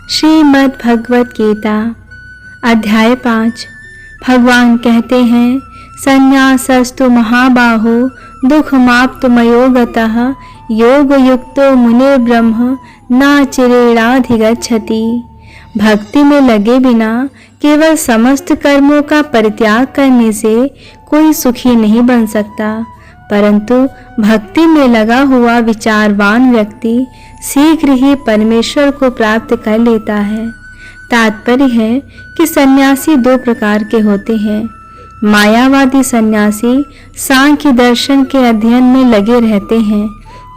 श्रीमद् भगवत गीता अध्याय 5। भगवान कहते हैं, संन्यासस्तु महाबाहो दुःखमाप्तुमयो गतः योग युक्तो मुनिर्ब्रह्म न चिरेणाधिगच्छति। भक्ति में लगे बिना केवल समस्त कर्मों का परित्याग करने से कोई सुखी नहीं बन सकता, परंतु भक्ति में लगा हुआ विचारवान व्यक्ति शीघ्र ही परमेश्वर को प्राप्त कर लेता है। तात्पर्य है कि सन्यासी दो प्रकार के होते हैं। मायावादी सन्यासी सांख्य दर्शन के अध्ययन में लगे रहते हैं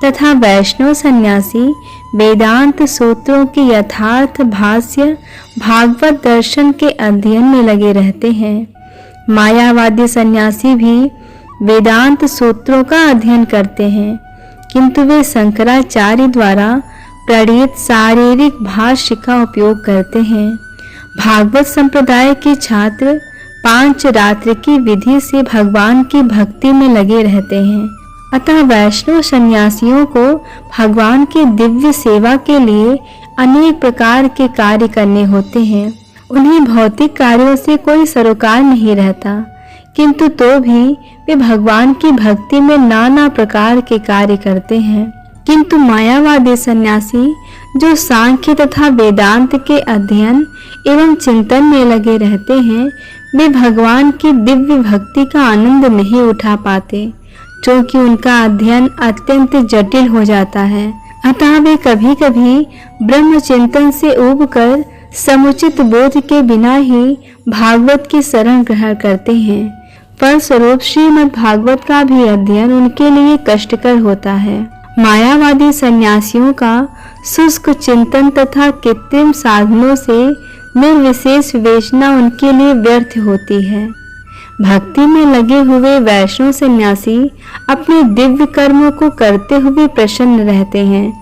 तथा वैष्णव सन्यासी वेदांत सूत्रों के यथार्थ भाष्य भागवत दर्शन के अध्ययन में लगे रहते हैं। मायावादी सन्यासी भी वेदांत सूत्रों का अध्ययन करते हैं, किंतु वे शंकराचार्य द्वारा प्रणीत शारीरिक भाष्य का उपयोग करते हैं। भागवत संप्रदाय के छात्र 5 रात्र की विधि से भगवान की भक्ति में लगे रहते हैं। अतः वैष्णव सन्यासियों को भगवान की दिव्य सेवा के लिए अनेक प्रकार के कार्य करने होते हैं। उन्हें भौतिक कार्यों से कोई सरोकार नहीं रहता, किंतु तो भी वे भगवान की भक्ति में नाना प्रकार के कार्य करते हैं। किंतु मायावादी सन्यासी जो सांख्य तथा वेदांत के अध्ययन एवं चिंतन में लगे रहते हैं, वे भगवान की दिव्य भक्ति का आनंद नहीं उठा पाते, क्योंकि उनका अध्ययन अत्यंत जटिल हो जाता है। अतः वे कभी कभी ब्रह्म चिंतन से ऊबकर समुचित बोध के बिना ही भागवत की शरण ग्रहण करते हैं। फलस्वरूप श्रीमद् भागवत का भी अध्ययन उनके लिए कष्टकर होता है। मायावादी सन्यासियों का शुष्क चिंतन तथा कृत्रिम साधनों से निर्विशेष विवेचना उनके लिए व्यर्थ होती है। भक्ति में लगे हुए वैष्णव सन्यासी अपने दिव्य कर्मों को करते हुए प्रसन्न रहते हैं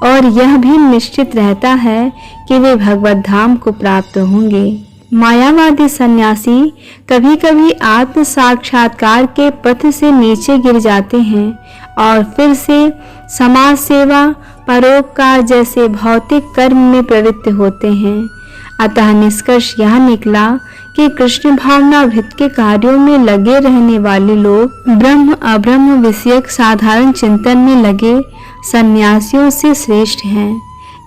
और यह भी निश्चित रहता है कि वे भगवत धाम को प्राप्त होंगे। मायावादी सन्यासी कभी कभी आत्म साक्षात्कार के पथ से नीचे गिर जाते हैं और फिर से समाज सेवा, परोपकार जैसे भौतिक कर्म में प्रवृत्त होते हैं। अतः निष्कर्ष यह निकला कि कृष्ण भावनामृत के कार्यों में लगे रहने वाले लोग ब्रह्म अब्रह्म विषयक साधारण चिंतन में लगे सन्यासियों से श्रेष्ठ हैं,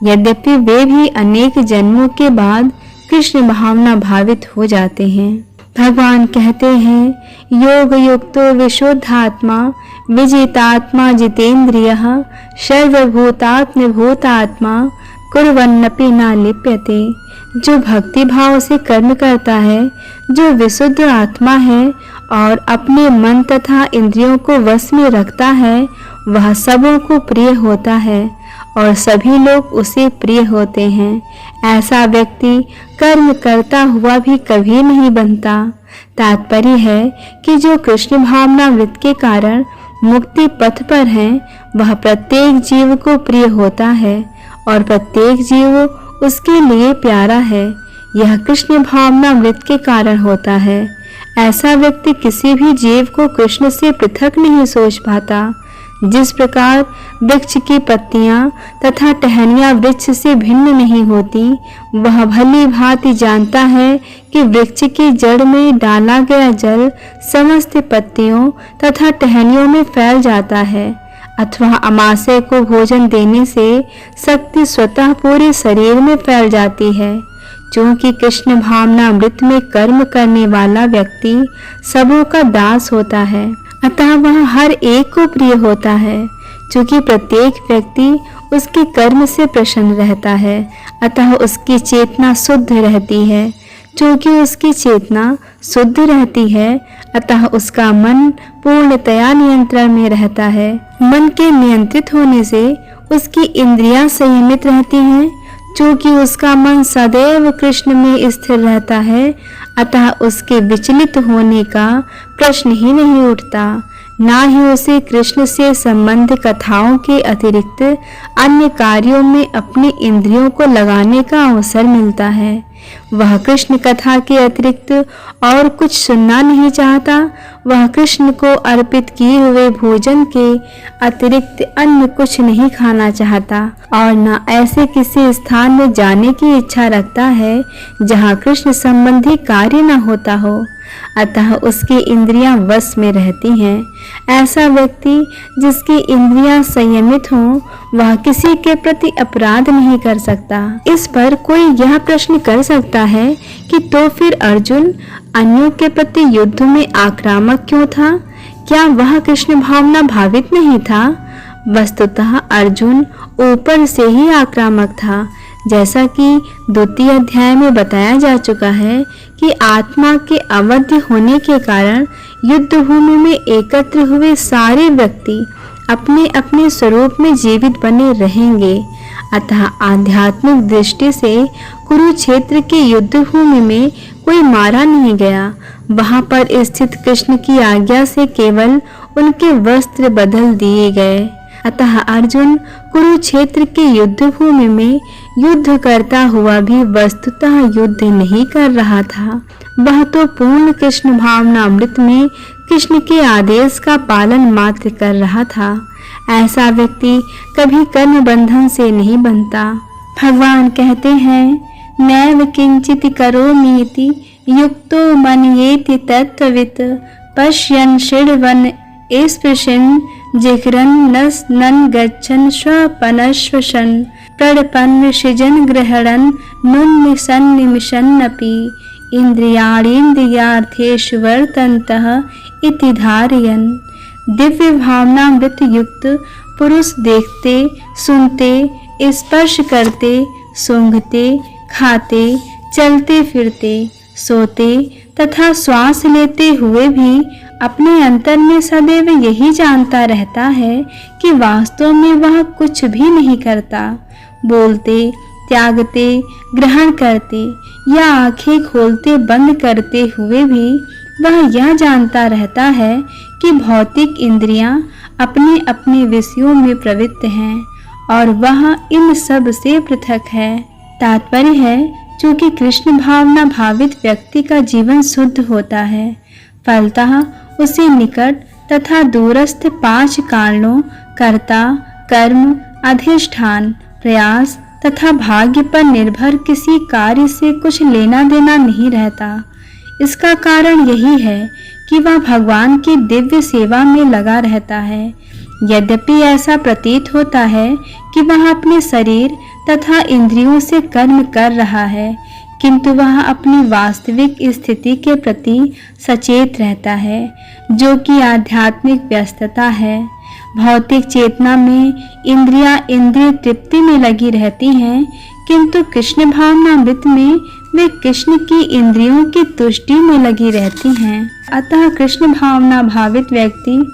यद्यपि वे भी अनेक जन्मों के बाद कृष्ण भावना भावित हो जाते हैं। भगवान कहते हैं, योग युक्तो विशुद्धात्मा विजितात्मा जितेंद्रियः सर्वभूतात्मभूतात्मा कुर्वन्नपि न लिप्यते। जो भक्ति भाव से कर्म करता है, जो विशुद्ध आत्मा है और अपने मन तथा इंद्रियों को वश में रखता है, वह सबों को प्रिय होता है और सभी लोग उसे प्रिय होते हैं। ऐसा व्यक्ति कर्म करता हुआ भी कभी नहीं बनता। तात्पर्य है कि जो कृष्ण भावनामृत के कारण मुक्ति पथ पर है, वह प्रत्येक जीव को प्रिय होता है और प्रत्येक जीव उसके लिए प्यारा है। यह कृष्ण भावनामृत के कारण होता है। ऐसा व्यक्ति किसी भी जीव को कृष्ण से पृथक नहीं सोच पाता। जिस प्रकार वृक्ष की पत्तियां तथा टहनियां वृक्ष से भिन्न नहीं होती, वह भली भांति जानता है कि वृक्ष की जड़ में डाला गया जल समस्त पत्तियों तथा टहनियों में फैल जाता है, अथवा अमाशय को भोजन देने से शक्ति स्वतः पूरे शरीर में फैल जाती है। क्योंकि कृष्ण भावनामृत में कर्म करने वाला व्यक्ति सबों का दास होता है, अतः वह हर एक को प्रिय होता है। क्योंकि प्रत्येक व्यक्ति उसके कर्म से प्रसन्न रहता है, अतः उसकी चेतना शुद्ध रहती है। क्योंकि उसकी चेतना शुद्ध रहती है, अतः उसका मन पूर्णतया नियंत्रण में रहता है। मन के नियंत्रित होने से उसकी इंद्रियां संयमित रहती हैं। क्योंकि उसका मन सदैव कृष्ण में स्थिर रहता है, अतः उसके विचलित होने का प्रश्न ही नहीं उठता। ना ही उसे कृष्ण से संबंधित कथाओं के अतिरिक्त अन्य कार्यों में अपनी इंद्रियों को लगाने का अवसर मिलता है। वह कृष्ण कथा के अतिरिक्त और कुछ सुनना नहीं चाहता। वह कृष्ण को अर्पित किए हुए भोजन के अतिरिक्त अन्य कुछ नहीं खाना चाहता और न ऐसे किसी स्थान में जाने की इच्छा रखता है जहाँ कृष्ण संबंधी कार्य न होता हो। अतः उसकी इंद्रियां वश में रहती हैं। ऐसा व्यक्ति जिसकी इंद्रियां संयमित हों, वह किसी के प्रति अपराध नहीं कर सकता। इस पर कोई यह प्रश्न कर सकता है कि तो फिर अर्जुन अन्यों के प्रति युद्ध में आक्रामक क्यों था? क्या वह कृष्ण भावना भावित नहीं था? वस्तुतः अर्जुन ऊपर से ही आक्रामक था। जैसा कि द्वितीय अध्याय में बताया जा चुका है कि आत्मा के अवध्य होने के कारण युद्ध भूमि में एकत्र हुए सारे व्यक्ति अपने अपने स्वरूप में जीवित बने रहेंगे। अतः आध्यात्मिक दृष्टि से कुरुक्षेत्र के युद्ध भूमि में कोई मारा नहीं गया। वहां पर स्थित कृष्ण की आज्ञा से केवल उनके वस्त्र बदल दिए गए। अतः अर्जुन कुरुक्षेत्र के युद्ध भूमि में युद्ध करता हुआ भी वस्तुतः युद्ध नहीं कर रहा था। वह तो पूर्ण कृष्ण भावनामृत में कृष्ण के आदेश का पालन मात्र कर रहा था। ऐसा व्यक्ति कभी कर्म बंधन से नहीं बनता। भगवान कहते हैं, नैव किंचित करोमीति युक्तो मन्येति तत्त्ववित् पश्यन् शृण्वन् स्पृशन् जिघ्रन् नन् गच्छन् स्वपनश्वसन् प्रडपन् सृजन् गृह्णन् नुन्निशन्निमिषन्नपि इन्द्रियाणीन्द्रियार्थेषु वर्तन्तः इति धारयन्। दिव्य भावनामृत युक्त पुरुष देखते, सुनते, स्पर्श करते, सूंघते, खाते, चलते फिरते, सोते तथा श्वास लेते हुए भी अपने अंतर में सदैव यही जानता रहता है कि वास्तव में वह कुछ भी नहीं करता। बोलते, त्यागते, ग्रहण करते या आंखें खोलते बंद करते हुए भी वह यह जानता रहता है कि भौतिक इंद्रियां अपने अपने विषयों में प्रवृत्त हैं और वह इन सब से पृथक है। तात्पर्य है, चूंकि कृष्ण भावना भावित व्यक्ति का जीवन शुद्ध होता है, फलतः उसे निकट तथा दूरस्थ 5 कारणों कर्ता, कर्म, अधिष्ठान, प्रयास तथा भाग्य पर निर्भर किसी कार्य से कुछ लेना देना नहीं रहता। इसका कारण यही है कि वह भगवान की दिव्य सेवा में लगा रहता है। यद्यपि ऐसा प्रतीत होता है कि वह अपने शरीर तथा इंद्रियों से कर्म कर रहा है, किंतु वह अपनी वास्तविक स्थिति के प्रति सचेत रहता है, जो कि आध्यात्मिक व्यस्तता है। भौतिक चेतना में इंद्रियां इंद्रिय तृप्ति में लगी रहती हैं, किंतु कृष्ण भावनामृत में वे कृष्ण की इंद्रियों की तुष्टि में लगी रहती हैं। अतः कृष्ण भावना भावित व्यक्ति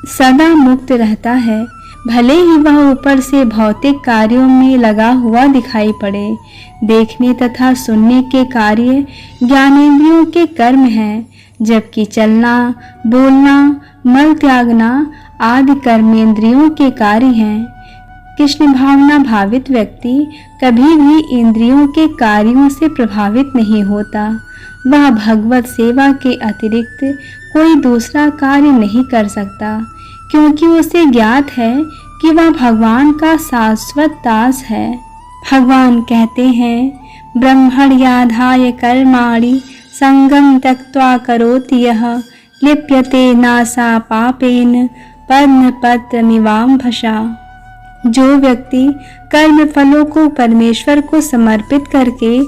सदा मुक्त रहता है, भले ही वह ऊपर से भौतिक कार्यों में लगा हुआ दिखाई पड़े। देखने तथा सुनने के कार्य ज्ञानेंद्रियों के कर्म हैं, जबकि चलना, बोलना, मल त्यागना आदि कर्मेंद्रियों के कार्य हैं। कृष्ण भावना भावित व्यक्ति कभी भी इंद्रियों के कार्यों से प्रभावित नहीं होता। वह भगवत सेवा के अतिरिक्त कोई दूसरा कार्य नहीं कर सकता, क्योंकि उसे ज्ञात है कि वह भगवान का शाश्वत दास है। भगवान कहते हैं, ब्रह्मण्याधाय कर्माणि संगं त्यक्त्वा करोति यः लिप्यते नासा पापेन पद्मपत्रमिवाम्भसा। जो व्यक्ति कर्म फलों को परमेश्वर को समर्पित करके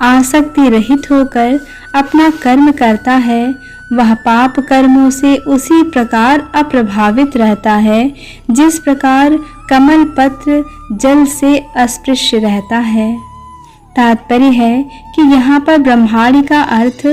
आसक्ति रहित होकर अपना कर्म करता है, वह पाप कर्मों से उसी प्रकार अप्रभावित रहता है जिस प्रकार कमल पत्र जल से अस्पृश्य रहता है। तात्पर्य है कि यहाँ पर ब्रह्मांड का अर्थ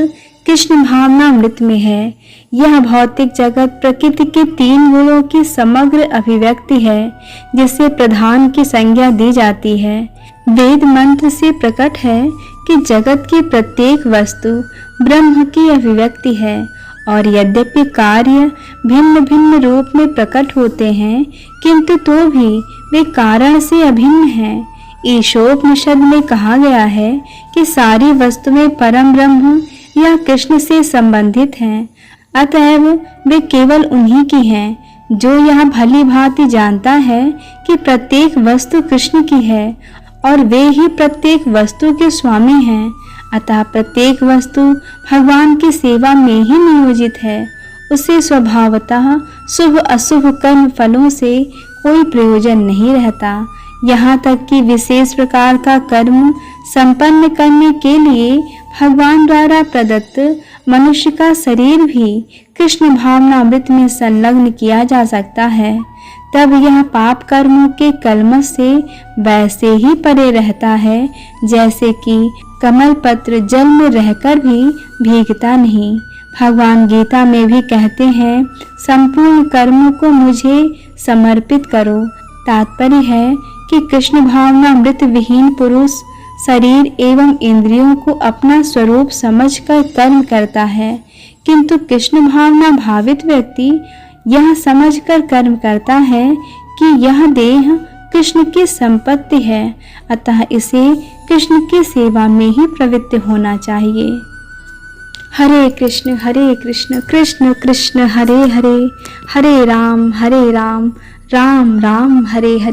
कृष्ण भावनामृत में है। यह भौतिक जगत प्रकृति के 3 गुणों की समग्र अभिव्यक्ति है, जिसे प्रधान की संज्ञा दी जाती है। वेद मंत्र से प्रकट है कि जगत की प्रत्येक वस्तु ब्रह्म की अभिव्यक्ति है, और यद्यपि कार्य भिन्न भिन्न रूप में प्रकट होते हैं, किंतु तो भी वे कारण से अभिन्न हैं। ईशोपनिषद में कहा गया है कि सारी वस्तुएं परम ब्रह्म या कृष्ण से संबंधित हैं, अतएव वे केवल उन्हीं की हैं। जो यह भली भांति जानता है कि प्रत्येक वस्तु कृष्ण की है और वे ही प्रत्येक वस्तु के स्वामी हैं, अतः प्रत्येक वस्तु भगवान की सेवा में ही नियोजित है। उसे स्वभावतः शुभ अशुभ कर्म फलों से कोई प्रयोजन नहीं रहता। यहाँ तक कि विशेष प्रकार का कर्म संपन्न करने के लिए भगवान द्वारा प्रदत्त मनुष्य का शरीर भी कृष्ण भावनामृत में संलग्न किया जा सकता है। तब यह पाप कर्मों के कलमश से वैसे ही परे रहता है जैसे कि कमल पत्र जल में रहकर भी भीगता नहीं। भगवान गीता में भी कहते हैं, संपूर्ण कर्मों को मुझे समर्पित करो। तात्पर्य है कि कृष्ण भावनामृत विहीन पुरुष शरीर एवं इंद्रियों को अपना स्वरूप समझकर कर्म करता है, किंतु कृष्ण भावना भावित व्यक्ति यह समझकर कर्म करता है कि यह देह कृष्ण की संपत्ति है, अतः इसे कृष्ण की सेवा में ही प्रवृत्त होना चाहिए। हरे कृष्ण कृष्ण कृष्ण हरे हरे, हरे राम राम राम हरे हरे।